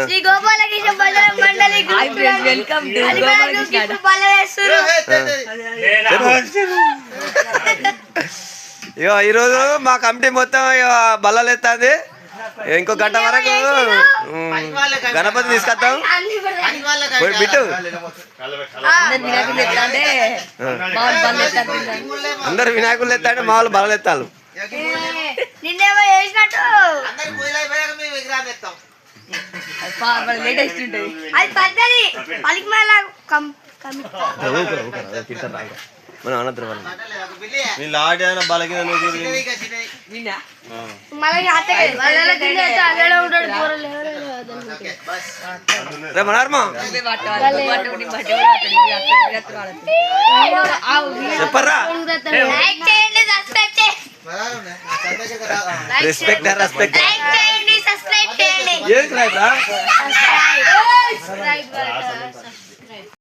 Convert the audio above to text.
శ్రీ గోపాలకృష్ణ భజన మండలి welcome to ఇగో ఈరోజు మా కమిటీ మొత్తం బల్లలు ఎత్తాది. ఇంకో గంట వరకు గణపతి తీసుకొస్తాం. బిట్టు అందరు వినాయకులు ఎత్తాడు, మా వాళ్ళు బల్లలు ఎత్తారు. నిన్నేమో చేసినట్టు అది పద్ధతి పలికి మేళ మనం అనంతరం మనర్మా చెప్పరా రెస్పెక్ట్ రెస్పెక్ట్